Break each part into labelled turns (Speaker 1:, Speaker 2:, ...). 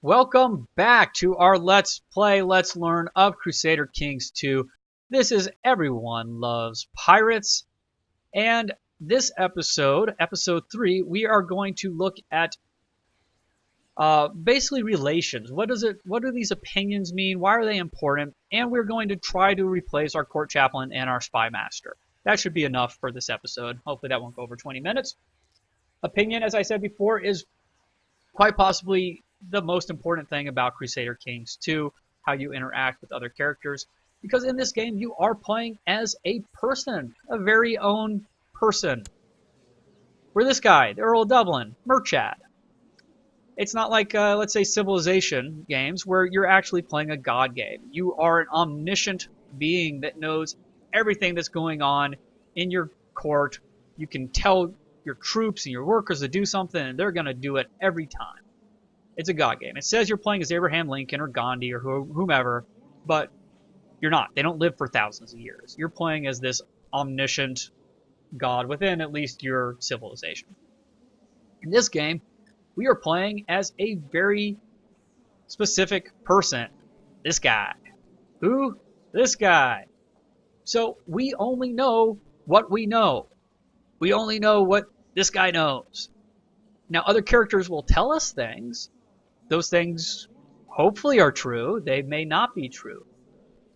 Speaker 1: Welcome back to our Let's Play, Let's Learn of Crusader Kings II. This is Everyone Loves Pirates, and this episode, episode 3, we are going to look at basically relations. What do these opinions mean? Why are they important? And we're going to try to replace our court chaplain and our spy master. That should be enough for this episode. Hopefully that won't go over 20 minutes. Opinion, as I said before, is quite possibly the most important thing about Crusader Kings II, how you interact with other characters. Because in this game, you are playing as a person, a very own person. We're this guy, the Earl of Dublin, Merchad. It's not like, let's say, Civilization games where you're actually playing a god game. You are an omniscient being that knows everything that's going on in your court. You can tell your troops and your workers to do something, and they're going to do it every time. It's a god game. It says you're playing as Abraham Lincoln or Gandhi or whomever, but you're not. They don't live for thousands of years. You're playing as this omniscient god within at least your civilization. In this game, we are playing as a very specific person. This guy. Who? This guy. So we only know what we know. We only know what this guy knows. Now, other characters will tell us things. Those things hopefully are true. They may not be true.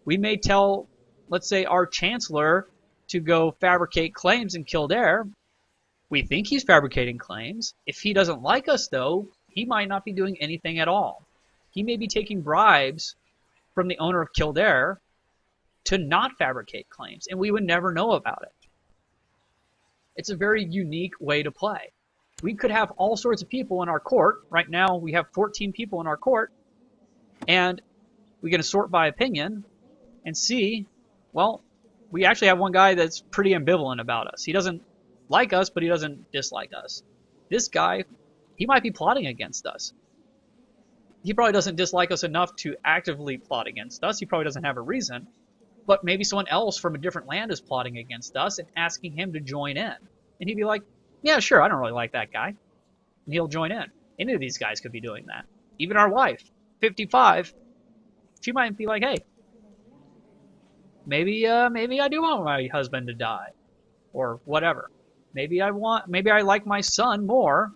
Speaker 1: We may tell, let's say, our chancellor to go fabricate claims in Kildare. We think he's fabricating claims. If he doesn't like us, though, he might not be doing anything at all. He may be taking bribes from the owner of Kildare to not fabricate claims, and we would never know about it. It's a very unique way to play. We could have all sorts of people in our court. Right now, we have 14 people in our court, and we're going to sort by opinion and see, well, we actually have one guy that's pretty ambivalent about us. He doesn't like us, but he doesn't dislike us. This guy, he might be plotting against us. He probably doesn't dislike us enough to actively plot against us. He probably doesn't have a reason. But maybe someone else from a different land is plotting against us and asking him to join in. And he'd be like, yeah, sure, I don't really like that guy. And he'll join in. Any of these guys could be doing that. Even our wife, 55, she might be like, hey, maybe I do want my husband to die. Or whatever. Maybe I like my son more,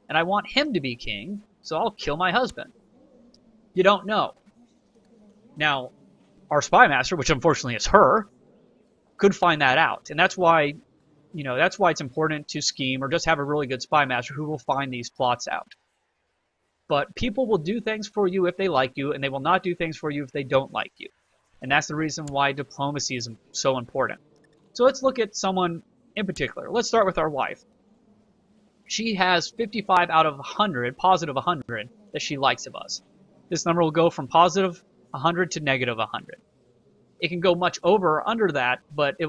Speaker 1: and I want him to be king, so I'll kill my husband. You don't know. Now, our spy master, which unfortunately is her, could find that out. And that's why it's important to scheme or just have a really good spy master who will find these plots out. But people will do things for you if they like you, and they will not do things for you if they don't like you. And that's the reason why diplomacy is so important. So let's look at someone in particular. Let's start with our wife. She has 55 out of 100, positive 100, that she likes of us. This number will go from positive 100 to negative 100. It can go much over or under that, but you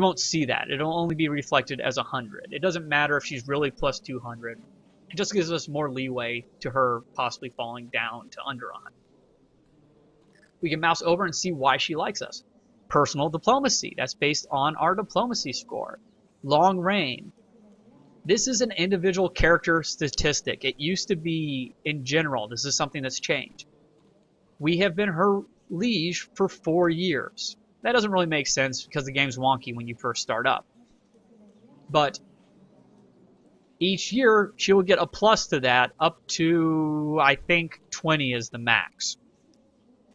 Speaker 1: won't see that. It'll only be reflected as 100. It doesn't matter if she's really plus 200. It just gives us more leeway to her possibly falling down to under 100. We can mouse over and see why she likes us. Personal diplomacy. That's based on our diplomacy score. Long reign. This is an individual character statistic. It used to be in general. This is something that's changed. We have been her liege for 4 years. That doesn't really make sense because the game's wonky when you first start up. But each year, she will get a plus to that up to, I think, 20 is the max.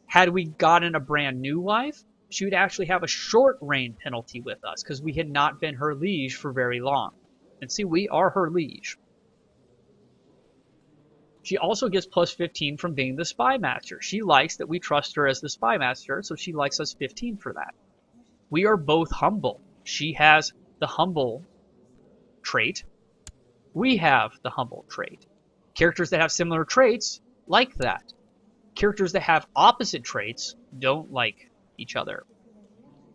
Speaker 1: Had we gotten a brand new wife, she would actually have a short reign penalty with us because we had not been her liege for very long. And see, we are her liege. She also gets plus 15 from being the spy master. She likes that we trust her as the spy master, so she likes us 15 for that. We are both humble. She has the humble trait. We have the humble trait. Characters that have similar traits like that. Characters that have opposite traits don't like each other.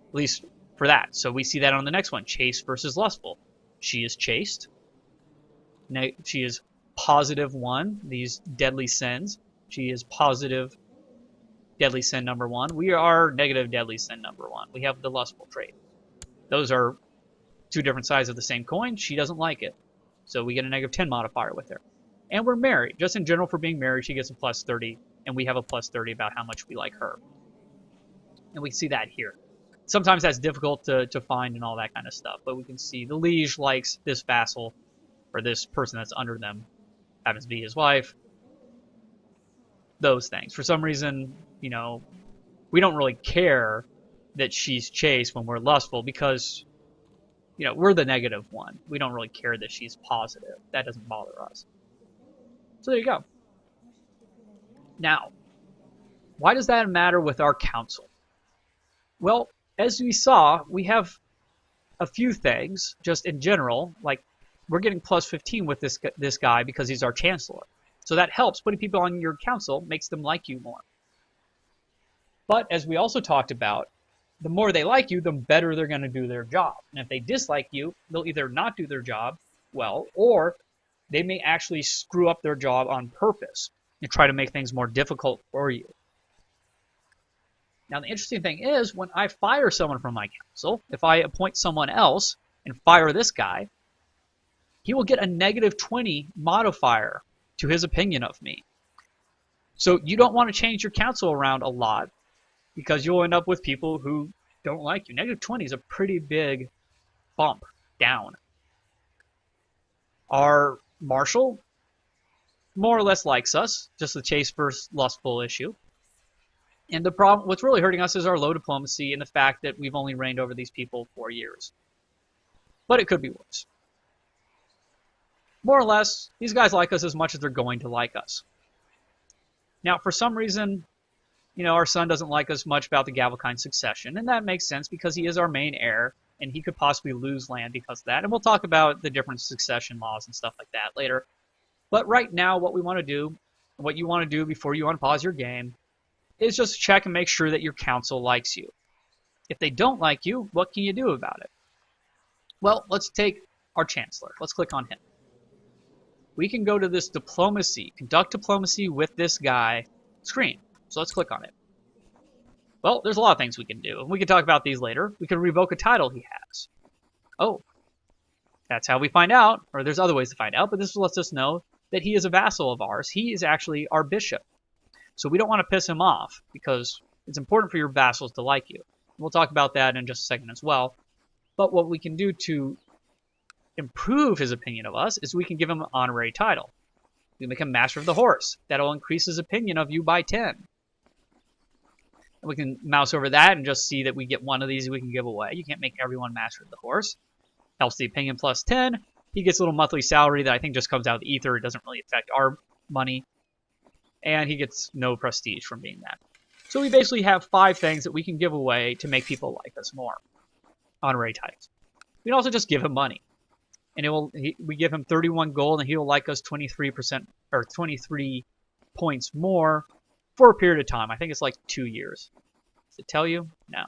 Speaker 1: At least for that. So we see that on the next one. Chaste versus lustful. She is chaste. She is positive 1, these deadly sins. She is positive deadly sin number 1. We are negative deadly sin number 1. We have the lustful trait. Those are two different sides of the same coin. She doesn't like it. So we get a negative 10 modifier with her. And we're married. Just in general, for being married, she gets a plus 30, and we have a plus 30 about how much we like her. And we see that here. Sometimes that's difficult to find and all that kind of stuff, but we can see the liege likes this vassal, or this person that's under them, happens to be his wife. Those things. For some reason, we don't really care that she's chaste when we're lustful because, we're the negative one. We don't really care that she's positive. That doesn't bother us. So there you go. Now, why does that matter with our council? Well, as we saw, we have a few things just in general, like we're getting plus 15 with this guy because he's our chancellor. So that helps. Putting people on your council makes them like you more. But as we also talked about, the more they like you, the better they're going to do their job. And if they dislike you, they'll either not do their job well, or they may actually screw up their job on purpose and try to make things more difficult for you. Now, the interesting thing is, when I fire someone from my council, if I appoint someone else and fire this guy, he will get a negative 20 modifier to his opinion of me. So you don't want to change your council around a lot because you'll end up with people who don't like you. Negative 20 is a pretty big bump down. Our marshal more or less likes us, just the chaste versus lustful issue. And the problem, what's really hurting us is our low diplomacy and the fact that we've only reigned over these people 4 years. But it could be worse. More or less, these guys like us as much as they're going to like us. Now, for some reason, our son doesn't like us much about the Gavelkind succession, and that makes sense because he is our main heir, and he could possibly lose land because of that. And we'll talk about the different succession laws and stuff like that later. But right now, what we want to do, what you want to do before you unpause your game, is just check and make sure that your council likes you. If they don't like you, what can you do about it? Well, let's take our chancellor. Let's click on him. We can go to this diplomacy, conduct diplomacy with this guy screen. So let's click on it. Well, there's a lot of things we can do. We can talk about these later. We can revoke a title he has. Oh, that's how we find out, or there's other ways to find out, but this lets us know that he is a vassal of ours. He is actually our bishop. So we don't want to piss him off because it's important for your vassals to like you. We'll talk about that in just a second as well. But what we can do to improve his opinion of us is we can give him an honorary title. We make him master of the horse. That'll increase his opinion of you by 10. And we can mouse over that and just see that we get one of these we can give away. You can't make everyone master of the horse. Helps the opinion plus 10. He gets a little monthly salary that I think just comes out of the ether. It doesn't really affect our money. And he gets no prestige from being that. So we basically have 5 things that we can give away to make people like us more. Honorary titles. We can also just give him money. And we give him 31 gold and he'll like us 23% or 23 points more for a period of time. I think it's like 2 years. Does it tell you? No.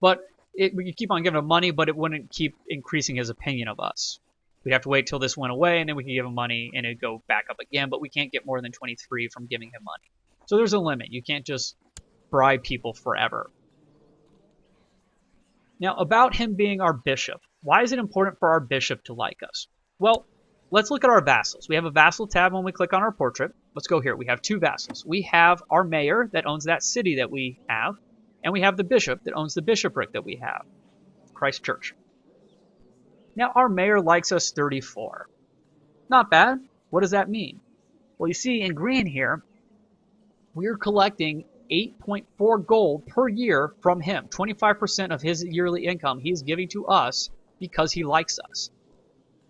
Speaker 1: But we could keep on giving him money, but it wouldn't keep increasing his opinion of us. We'd have to wait till this went away, and then we could give him money, and it'd go back up again, but we can't get more than 23 from giving him money. So there's a limit. You can't just bribe people forever. Now, about him being our bishop. Why is it important for our bishop to like us? Well, let's look at our vassals. We have a vassal tab when we click on our portrait. Let's go here. We have 2 vassals. We have our mayor that owns that city that we have, and we have the bishop that owns the bishopric that we have, Christ Church. Now, our mayor likes us 34. Not bad. What does that mean? Well, you see in green here, we're collecting 8.4 gold per year from him. 25% of his yearly income he's giving to us because he likes us.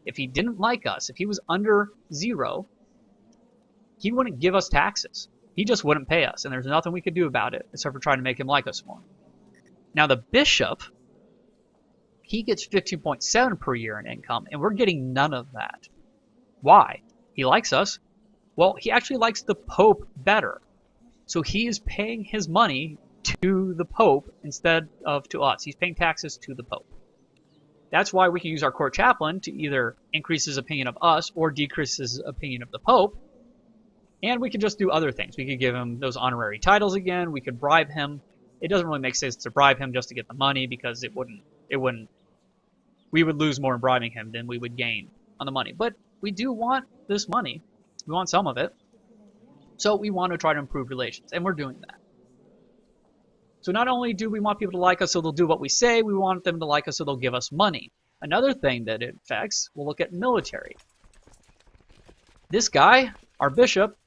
Speaker 1: If he didn't like us, if he was under 0, he wouldn't give us taxes. He just wouldn't pay us, and there's nothing we could do about it except for trying to make him like us more. Now, the bishop, he gets 15.7 per year in income, and we're getting none of that. Why? He likes us. Well, he actually likes the Pope better. So he is paying his money to the Pope instead of to us. He's paying taxes to the Pope. That's why we can use our court chaplain to either increase his opinion of us or decrease his opinion of the Pope. And we could just do other things. We could give him those honorary titles again. We could bribe him. It doesn't really make sense to bribe him just to get the money because we would lose more in bribing him than we would gain on the money. But we do want this money. We want some of it. So we want to try to improve relations, and we're doing that. So not only do we want people to like us so they'll do what we say, we want them to like us so they'll give us money. Another thing that it affects, we'll look at military. This guy, our bishop,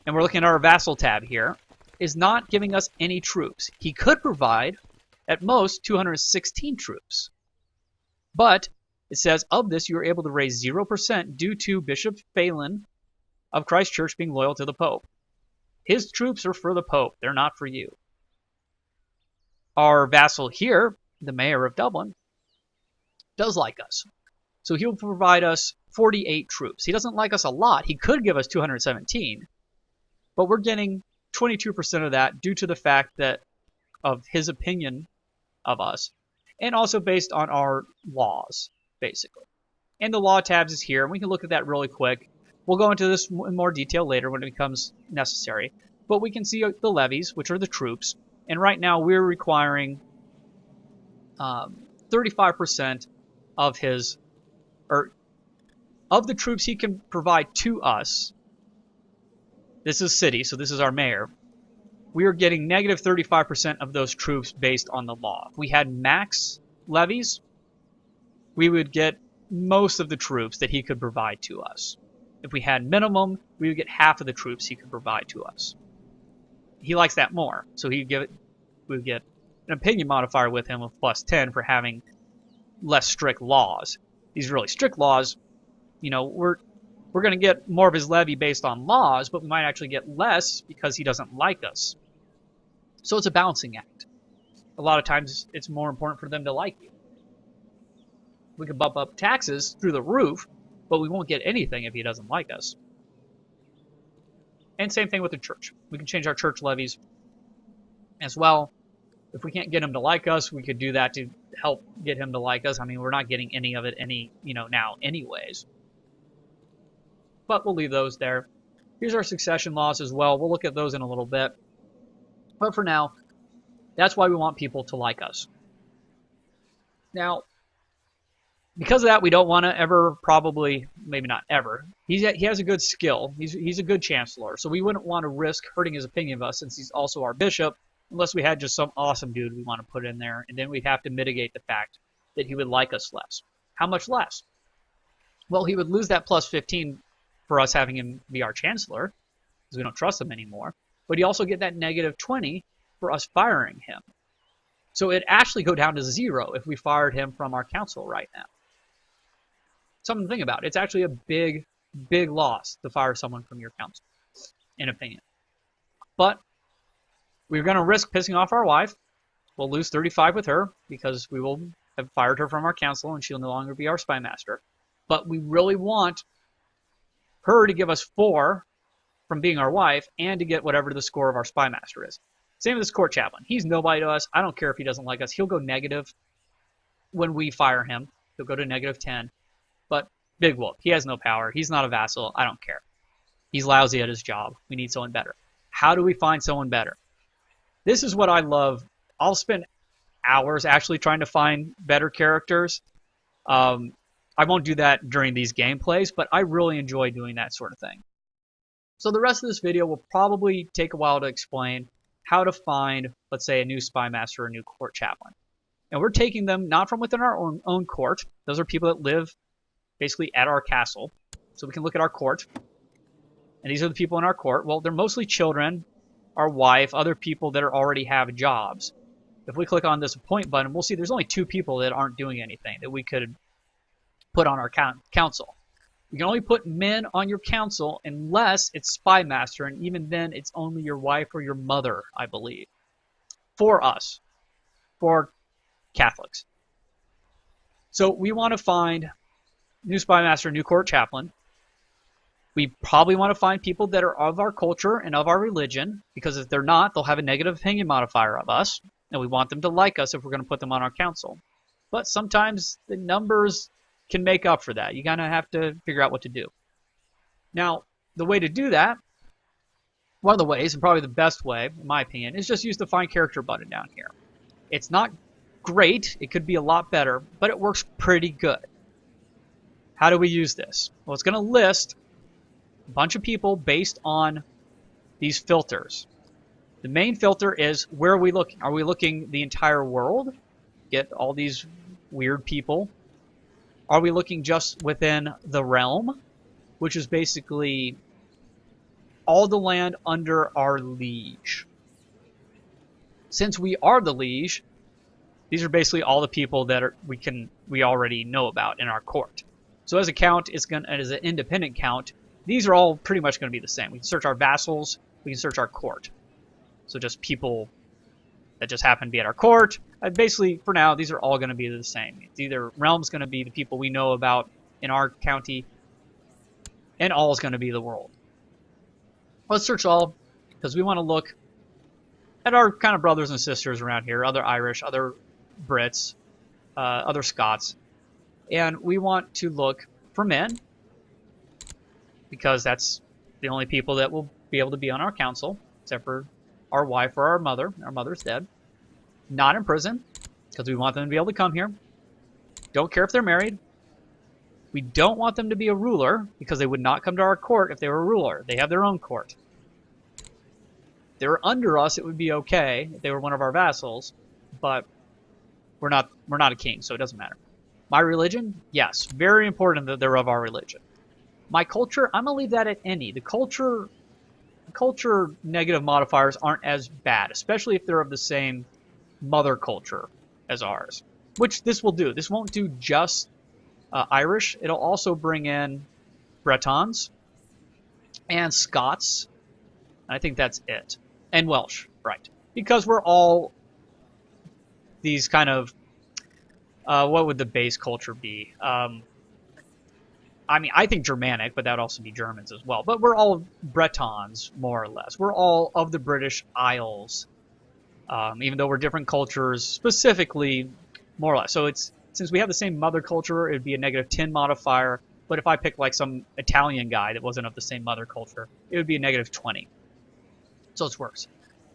Speaker 1: and we're looking at our vassal tab here, is not giving us any troops. He could provide, at most, 216 troops. But it says, of this, you are able to raise 0% due to Bishop Phelan of Christ Church being loyal to the Pope. His troops are for the Pope. They're not for you. Our vassal here, the mayor of Dublin, does like us. So he'll provide us 48 troops. He doesn't like us a lot. He could give us 217. But we're getting 22% of that due to the fact that of his opinion of us. And also based on our laws, basically. And the law tabs is here. We can look at that really quick. We'll go into this in more detail later when it becomes necessary. But we can see the levies, which are the troops. And right now we're requiring 35% of his, or of the troops he can provide to us. This is city, so this is our mayor. We are getting negative 35% of those troops based on the law. If we had max levies, we would get most of the troops that he could provide to us. If we had minimum, we would get half of the troops he could provide to us. He likes that more, so we would get an opinion modifier with him of plus 10 for having less strict laws. These really strict laws, you know, we're going to get more of his levy based on laws, but we might actually get less because he doesn't like us. So it's a balancing act. A lot of times it's more important for them to like you. We can bump up taxes through the roof, but we won't get anything if he doesn't like us. And same thing with the church. We can change our church levies as well. If we can't get him to like us, we could do that to help get him to like us. I mean, we're not getting any of it now anyways. But we'll leave those there. Here's our succession laws as well. We'll look at those in a little bit. But for now, that's why we want people to like us. Now, because of that, we don't want to ever maybe not ever. He has a good skill. He's a good chancellor. So we wouldn't want to risk hurting his opinion of us since he's also our bishop, unless we had just some awesome dude we want to put in there. And then we'd have to mitigate the fact that he would like us less. How much less? Well, he would lose that plus 15 for us having him be our chancellor, because we don't trust him anymore. But he also get that negative 20 for us firing him. So it'd actually go down to 0 if we fired him from our council right now. Something to think about. It's actually a big, big loss to fire someone from your council, in opinion. But we're going to risk pissing off our wife. We'll lose 35 with her because we will have fired her from our council and she'll no longer be our spy master. But we really want her to give us 4 from being our wife and to get whatever the score of our spy master is. Same with this court chaplain. He's nobody to us. I don't care if he doesn't like us. He'll go negative when we fire him. He'll go to negative 10. But big whoop. He has no power. He's not a vassal. I don't care. He's lousy at his job. We need someone better. How do we find someone better? This is what I love. I'll spend hours actually trying to find better characters. I won't do that during these gameplays, but I really enjoy doing that sort of thing. So the rest of this video will probably take a while to explain how to find, let's say, a new spy master or a new court chaplain. And we're taking them not from within our own court. Those are people that live basically at our castle. So we can look at our court. And these are the people in our court. Well, they're mostly children, our wife, other people that already have jobs. If we click on this appoint button, we'll see there's only 2 people that aren't doing anything that we could put on our council. You can only put men on your council unless it's spy master, and even then it's only your wife or your mother, I believe. For us. For Catholics. So we want to find new spy master, new court chaplain. We probably want to find people that are of our culture and of our religion, because if they're not, they'll have a negative opinion modifier of us, and we want them to like us if we're going to put them on our council. But sometimes the numbers can make up for that. You kind of have to figure out what to do. Now, the way to do that, one of the ways, and probably the best way, in my opinion, is just use the Find Character button down here. It's not great. It could be a lot better, but it works pretty good. How do we use this? Well, it's going to list a bunch of people based on these filters. The main filter is, where are we looking? Are we looking the entire world? Get all these weird people. Are we looking just within the realm, which is basically all the land under our liege? Since we are the liege, these are basically all the people that we already know about in our court. So as a count, as an independent count, these are all pretty much going to be the same. We can search our vassals, we can search our court. So just people that just happen to be at our court. Basically, for now, these are all going to be the same. It's either realm's going to be the people we know about in our county, and all is going to be the world. Let's search all, because we want to look at our kind of brothers and sisters around here, other Irish, other Brits, other Scots. And we want to look for men, because that's the only people that will be able to be on our council, except for our wife or our mother. Our mother's dead. Not in prison, because we want them to be able to come here. Don't care if they're married. We don't want them to be a ruler, because they would not come to our court if they were a ruler. They have their own court. If they were under us, it would be okay if they were one of our vassals, but we're not a king, so it doesn't matter. My religion? Yes, very important that they're of our religion. My culture? I'm going to leave that at any. The culture negative modifiers aren't as bad, especially if they're of the same mother culture as ours, which this will do. This won't do just Irish. It'll also bring in Bretons and Scots. I think that's it. And Welsh, right. Because we're all these kind of, what would the base culture be? I mean, I think Germanic, but that would also be Germans as well. But we're all Bretons, more or less. We're all of the British Isles, even though we're different cultures, specifically, more or less. So since we have the same mother culture, it would be a -10 modifier. But if I pick like some Italian guy that wasn't of the same mother culture, it would be a -20. So it's worse.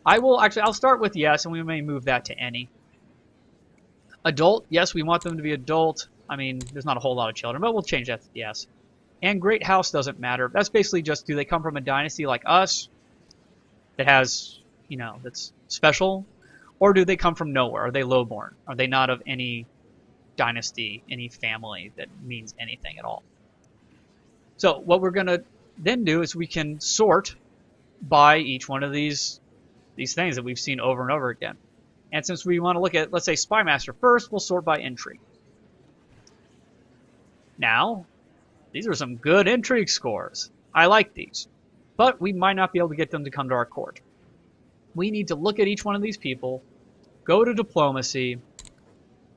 Speaker 1: I'll start with yes, and we may move that to any. Adult, yes, we want them to be adult. I mean, there's not a whole lot of children, but we'll change that to yes. And great house doesn't matter. That's basically just, do they come from a dynasty like us that has, that's special? Or do they come from nowhere? Are they lowborn? Are they not of any dynasty, any family that means anything at all? So what we're going to then do is we can sort by each one of these things that we've seen over and over again. And since we want to look at, let's say, Spy Master first, we'll sort by intrigue. Now, these are some good intrigue scores. I like these. But we might not be able to get them to come to our court. We need to look at each one of these people, go to diplomacy,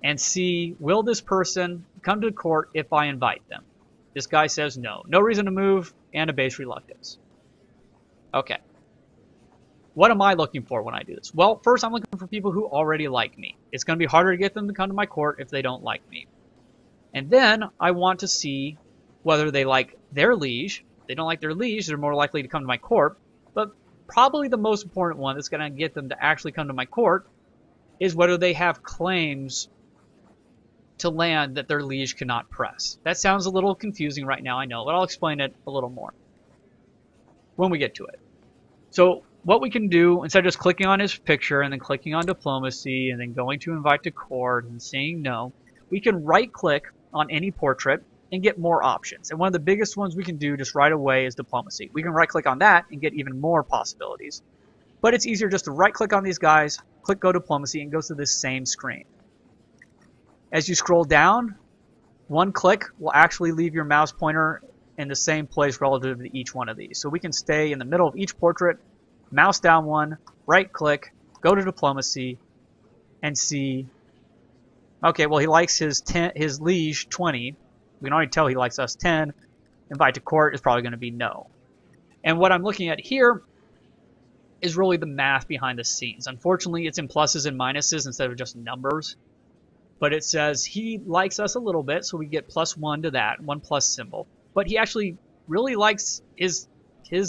Speaker 1: and see, will this person come to court if I invite them? This guy says no. No reason to move, and a base reluctance. Okay. What am I looking for when I do this? Well, first I'm looking for people who already like me. It's going to be harder to get them to come to my court if they don't like me. And then I want to see whether they like their liege. If they don't like their liege, they're more likely to come to my court. But probably the most important one that's going to get them to actually come to my court is whether they have claims to land that their liege cannot press. That sounds a little confusing right now, I know, but I'll explain it a little more when we get to it. So what we can do, instead of just clicking on his picture and then clicking on diplomacy and then going to invite to court and saying no, we can right-click on any portrait and get more options. And one of the biggest ones we can do just right away is diplomacy. We can right-click on that and get even more possibilities. But it's easier just to right-click on these guys, click Go Diplomacy, and it goes to this same screen. As you scroll down, one click will actually leave your mouse pointer in the same place relative to each one of these. So we can stay in the middle of each portrait, mouse down one, right-click, go to diplomacy, and see, okay, well, he likes his liege 20. We can already tell he likes us 10. Invite to court is probably going to be no. And what I'm looking at here is really the math behind the scenes. Unfortunately, it's in pluses and minuses instead of just numbers. But it says he likes us a little bit, so we get +1 to that, 1 plus symbol. But he actually really likes his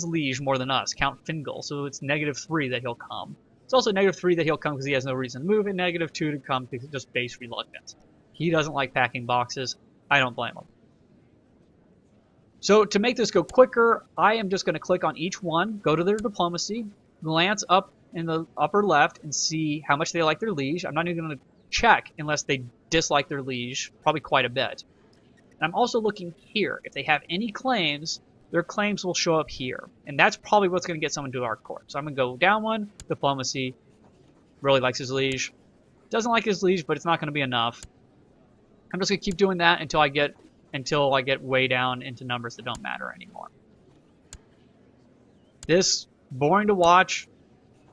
Speaker 1: liege more than us, Count Fingal, so it's -3 that he'll come. It's also -3 that he'll come because he has no reason to move, and -2 to come because it's just base reluctance. He doesn't like packing boxes. I don't blame him. So to make this go quicker, I am just going to click on each one, go to their diplomacy, glance up in the upper left and see how much they like their liege. I'm not even going to check unless they dislike their liege, probably quite a bit. And I'm also looking here. If they have any claims, their claims will show up here. And that's probably what's going to get someone to our court. So I'm going to go down one, diplomacy, really likes his liege. Doesn't like his liege, but it's not going to be enough. I'm just going to keep doing that until I get way down into numbers that don't matter anymore. This, boring to watch,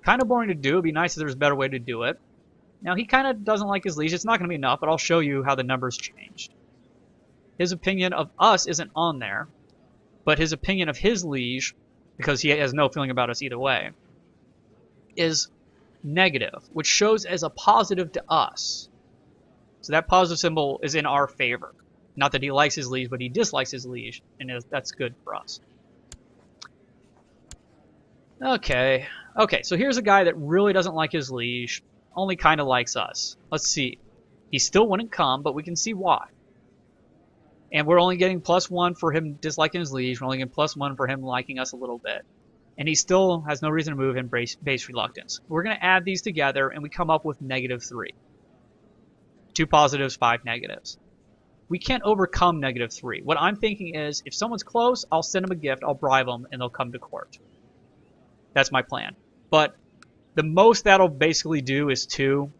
Speaker 1: kind of boring to do. It'd be nice if there was a better way to do it. Now, he kind of doesn't like his liege. It's not going to be enough, but I'll show you how the numbers changed. His opinion of us isn't on there, but his opinion of his liege, because he has no feeling about us either way, is negative, which shows as a positive to us. So that positive symbol is in our favor. Not that he likes his liege, but he dislikes his liege, and that's good for us. Okay, so here's a guy that really doesn't like his liege, only kind of likes us. Let's see. He still wouldn't come, but we can see why. And we're only getting +1 for him disliking his liege. We're only getting +1 for him liking us a little bit. And he still has no reason to move in base reluctance. We're going to add these together, and we come up with -3. 2 positives, 5 negatives. We can't overcome -3. What I'm thinking is, if someone's close, I'll send them a gift, I'll bribe them, and they'll come to court. That's my plan. But the most that'll basically do is 2.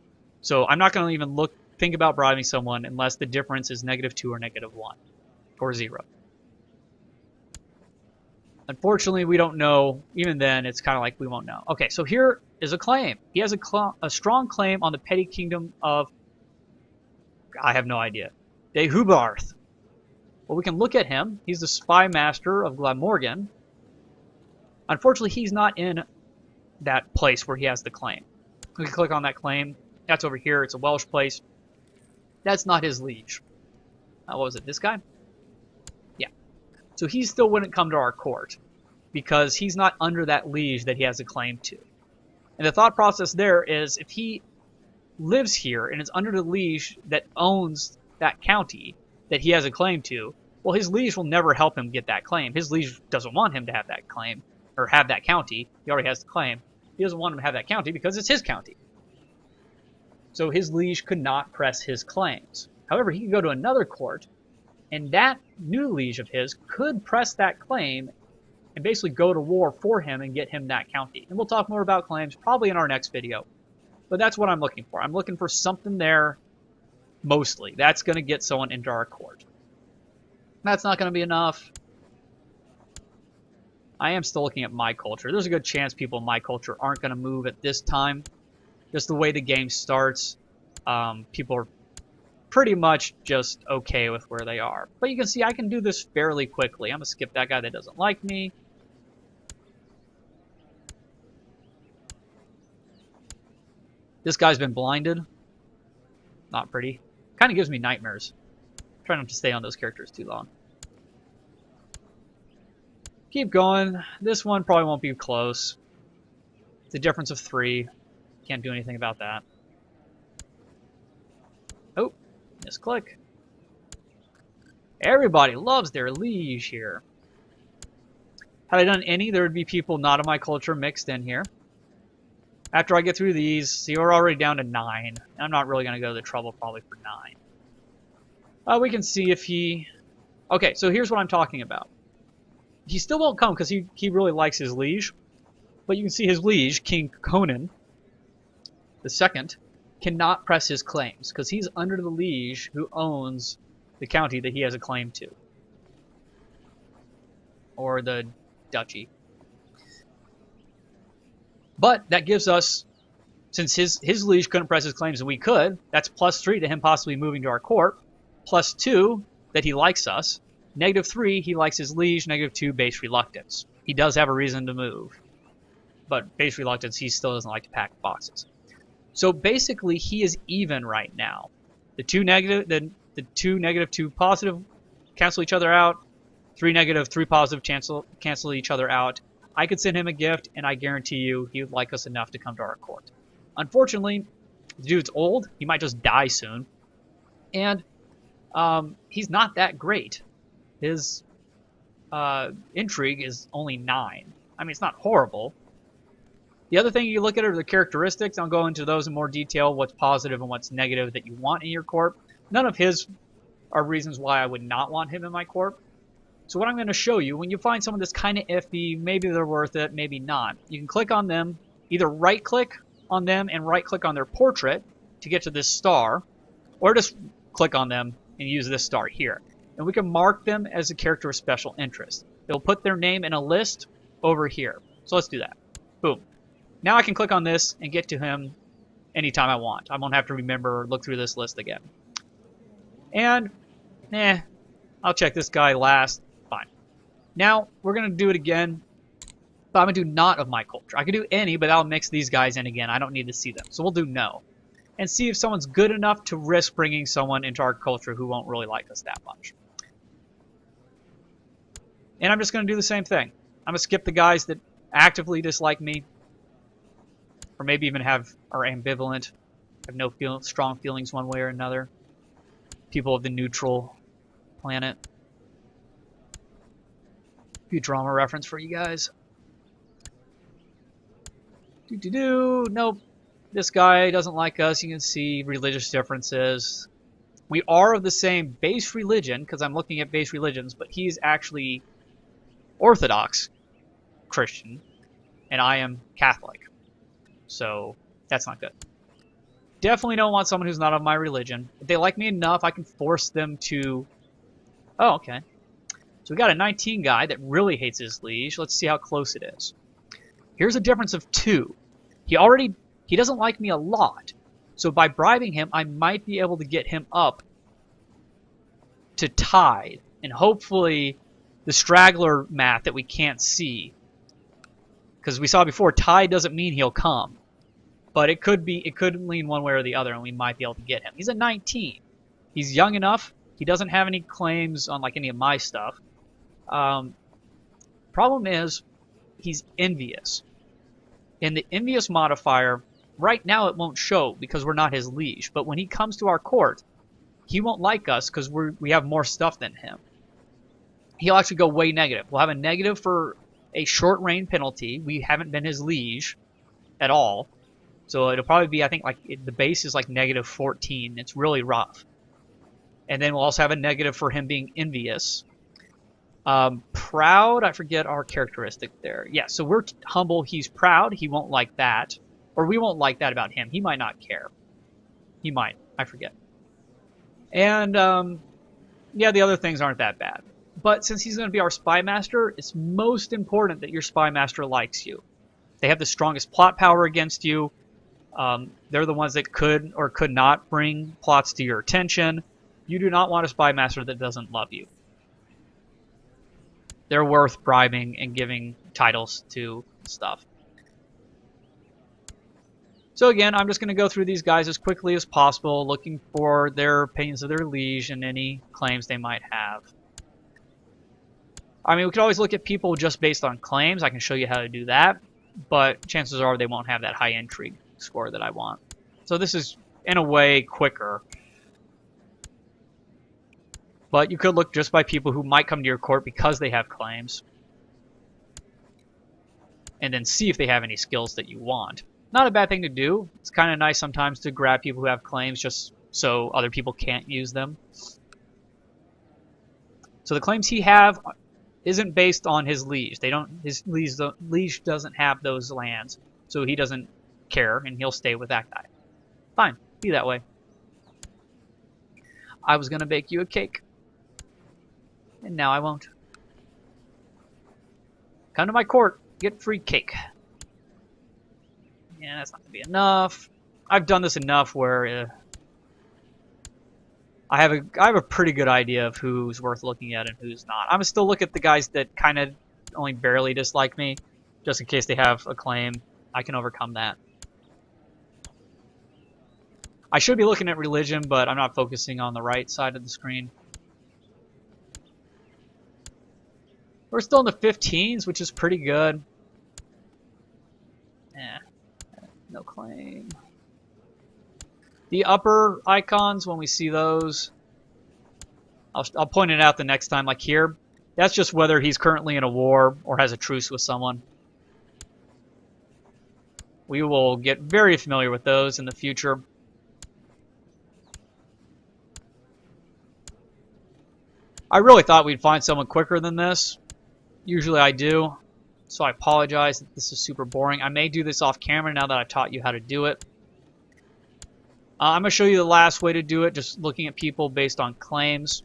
Speaker 1: So I'm not going to even think about bribing someone unless the difference is -2 or -1 or 0. Unfortunately, we don't know. Even then, it's kind of like we won't know. Okay, so here is a claim. He has a strong claim on the petty kingdom of, I have no idea, De Hubarth. Well, we can look at him. He's the spy master of Glamorgan. Unfortunately, he's not in that place where he has the claim. We can click on that claim. That's over here. It's a Welsh place. That's not his liege. What was it? This guy? Yeah. So he still wouldn't come to our court because he's not under that liege that he has a claim to. And the thought process there is, if he lives here and is under the liege that owns that county that he has a claim to, well, his liege will never help him get that claim. His liege doesn't want him to have that claim or have that county. He already has the claim. He doesn't want him to have that county because it's his county. So his liege could not press his claims. However, he could go to another court, and that new liege of his could press that claim and basically go to war for him and get him that county. And we'll talk more about claims probably in our next video. But that's what I'm looking for. I'm looking for something there, mostly. That's going to get someone into our court. That's not going to be enough. I am still looking at my culture. There's a good chance people in my culture aren't going to move at this time. Just the way the game starts, people are pretty much just okay with where they are. But you can see I can do this fairly quickly. I'm going to skip that guy that doesn't like me. This guy's been blinded. Not pretty. Kind of gives me nightmares. Try not to stay on those characters too long. Keep going. This one probably won't be close. It's a difference of 3. Can't do anything about that. Oh, misclick. Everybody loves their liege here. Had I done any, there would be people not of my culture mixed in here. After I get through these, see, we're already down to 9. I'm not really going to go to the trouble probably for 9. We can see if he... Okay, so here's what I'm talking about. He still won't come because he really likes his liege. But you can see his liege, King Conan II, cannot press his claims because he's under the liege who owns the county that he has a claim to. Or the duchy. But that gives us, since his liege couldn't press his claims and we could, that's +3 to him possibly moving to our court. +2 that he likes us. -3 he likes his liege. -2 base reluctance. He does have a reason to move. But base reluctance, he still doesn't like to pack boxes. So basically he is even right now. The two negative, the 2 negative, 2 positive cancel each other out. 3 negative, 3 positive cancel each other out. I could send him a gift, and I guarantee you he would like us enough to come to our court. Unfortunately, the dude's old. He might just die soon. And he's not that great. His intrigue is only 9. I mean, it's not horrible. The other thing you look at are the characteristics. I'll go into those in more detail, what's positive and what's negative that you want in your corp. None of his are reasons why I would not want him in my corp. So what I'm going to show you, when you find someone that's kind of iffy, maybe they're worth it, maybe not, you can click on them, either right-click on them and right-click on their portrait to get to this star, or just click on them and use this star here. And we can mark them as a character of special interest. It'll put their name in a list over here. So let's do that. Boom. Now I can click on this and get to him anytime I want. I won't have to remember or look through this list again. And, I'll check this guy last. Fine. Now, we're going to do it again. But I'm going to do not of my culture. I could do any, but I'll mix these guys in again. I don't need to see them. So we'll do no. And see if someone's good enough to risk bringing someone into our culture who won't really like us that much. And I'm just going to do the same thing. I'm going to skip the guys that actively dislike me. Or maybe even are ambivalent. Have no strong feelings one way or another. People of the neutral planet. Futurama reference for you guys. Nope. This guy doesn't like us. You can see religious differences. We are of the same base religion, because I'm looking at base religions, but he's actually Orthodox Christian, and I am Catholic. So, that's not good. Definitely don't want someone who's not of my religion. If they like me enough, I can force them to... Oh, okay. So we got a 19 guy that really hates his liege. Let's see how close it is. Here's a difference of 2. He doesn't like me a lot. So by bribing him, I might be able to get him up to tied. And hopefully the straggler math that we can't see. Because we saw before, tied doesn't mean he'll come. But it could lean one way or the other, and we might be able to get him. He's a 19. He's young enough. He doesn't have any claims on like any of my stuff. Problem is, he's envious. And the envious modifier, right now it won't show because we're not his liege. But when he comes to our court, he won't like us because we have more stuff than him. He'll actually go way negative. We'll have a negative for a short reign penalty. We haven't been his liege at all. So it'll probably be, I think, like the base is like negative 14. It's really rough. And then we'll also have a negative for him being envious. Proud, I forget our characteristic there. Yeah, so we're humble. He's proud. He won't like that. Or we won't like that about him. He might not care. He might. I forget. And, yeah, the other things aren't that bad. But since he's going to be our spy master, it's most important that your spy master likes you. They have the strongest plot power against you. They're the ones that could or could not bring plots to your attention. You do not want a spy master that doesn't love you. They're worth bribing and giving titles to stuff. So again, I'm just going to go through these guys as quickly as possible, looking for their opinions of their liege and any claims they might have. I mean, we could always look at people just based on claims. I can show you how to do that. But chances are they won't have that high intrigue score that I want. So this is, in a way, quicker. But you could look just by people who might come to your court because they have claims. And then see if they have any skills that you want. Not a bad thing to do. It's kind of nice sometimes to grab people who have claims just so other people can't use them. So the claims he have isn't based on his liege. His liege doesn't have those lands. So he doesn't care and he'll stay with that guy. Fine. Be that way. I was going to bake you a cake. And now I won't. Come to my court. Get free cake. Yeah, that's not going to be enough. I've done this enough where I have a pretty good idea of who's worth looking at and who's not. I'm going to still look at the guys that kind of only barely dislike me. Just in case they have a claim. I can overcome that. I should be looking at religion, but I'm not focusing on the right side of the screen. We're still in the 15s, which is pretty good. No claim. The upper icons, when we see those, I'll point it out the next time. Like here, That's just whether he's currently in a war or has a truce with someone. We will get very familiar with those in the future. I really thought we'd find someone quicker than this. Usually I do. So I apologize that this is super boring. I may do this off camera now that I've taught you how to do it. I'm going to show you the last way to do it, just looking at people based on claims.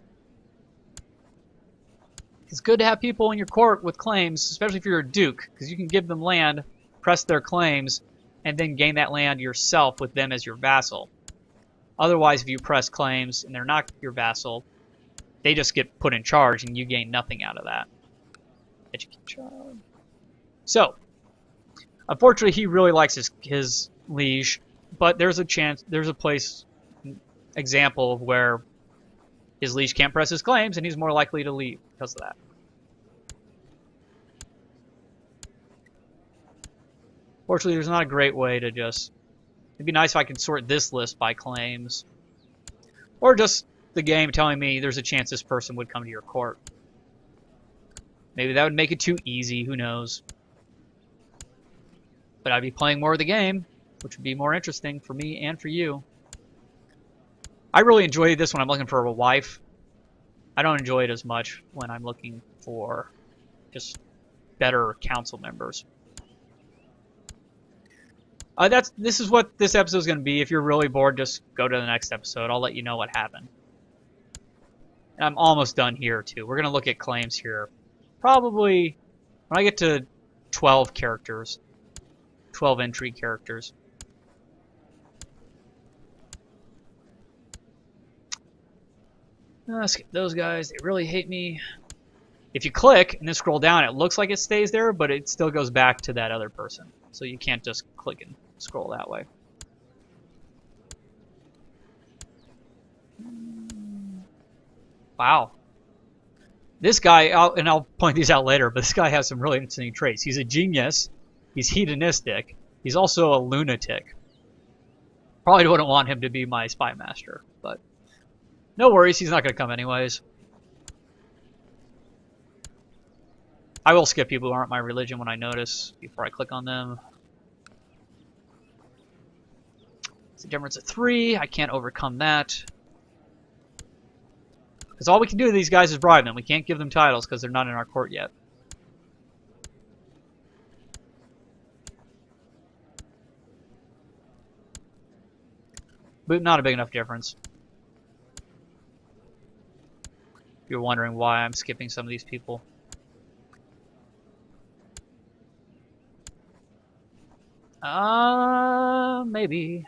Speaker 1: It's good to have people in your court with claims, especially if you're a duke, because you can give them land, press their claims, and then gain that land yourself with them as your vassal. Otherwise, if you press claims and they're not your vassal, they just get put in charge and you gain nothing out of that. So, unfortunately, he really likes his liege, but there's a place, example of where his liege can't press his claims and he's more likely to leave because of that. Fortunately, there's not a great way to just... It'd be nice if I could sort this list by claims. Or just the game telling me there's a chance this person would come to your court. Maybe that would make it too easy, who knows. But I'd be playing more of the game, which would be more interesting for me and for you. I really enjoy this when I'm looking for a wife. I don't enjoy it as much when I'm looking for just better council members. This is what this episode is going to be. If you're really bored, just go to the next episode. I'll let you know what happened. And I'm almost done here, too. We're going to look at claims here. Probably when I get to 12 characters. 12 entry characters. Let's skip those guys. They really hate me. If you click and then scroll down, it looks like it stays there, but it still goes back to that other person. So you can't just click and scroll that way. Wow. This guy, and I'll point these out later, but this guy has some really interesting traits. He's a genius. He's hedonistic. He's also a lunatic. Probably wouldn't want him to be my spy master, but no worries. He's not going to come anyways. I will skip people who aren't my religion when I notice before I click on them. It's a difference of 3. I can't overcome that. Because all we can do to these guys is bribe them. We can't give them titles because they're not in our court yet. But not a big enough difference. If you're wondering why I'm skipping some of these people. Maybe.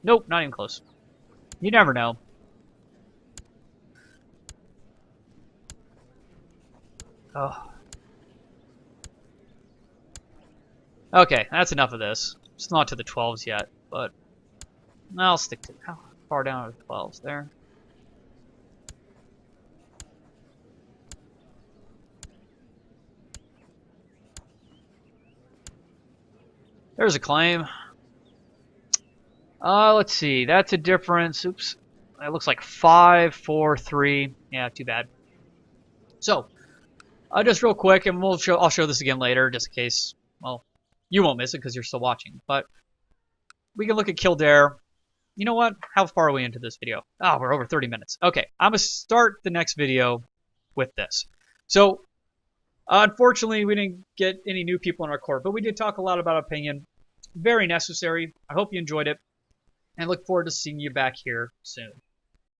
Speaker 1: Nope, not even close. You never know. Oh. Okay, that's enough of this. It's not to the 12s yet, but I'll stick to how far down are the 12s there. There's a claim. Let's see. That's a difference. Oops. It looks like 5, 4, 3. Yeah, too bad. So, just real quick, and I'll show this again later, just in case. Well, you won't miss it because you're still watching. But we can look at Kildare. You know what? How far are we into this video? Oh, we're over 30 minutes. Okay, I'm gonna start the next video with this. So, unfortunately, we didn't get any new people in our court, but we did talk a lot about opinion. Very necessary. I hope you enjoyed it, and look forward to seeing you back here soon.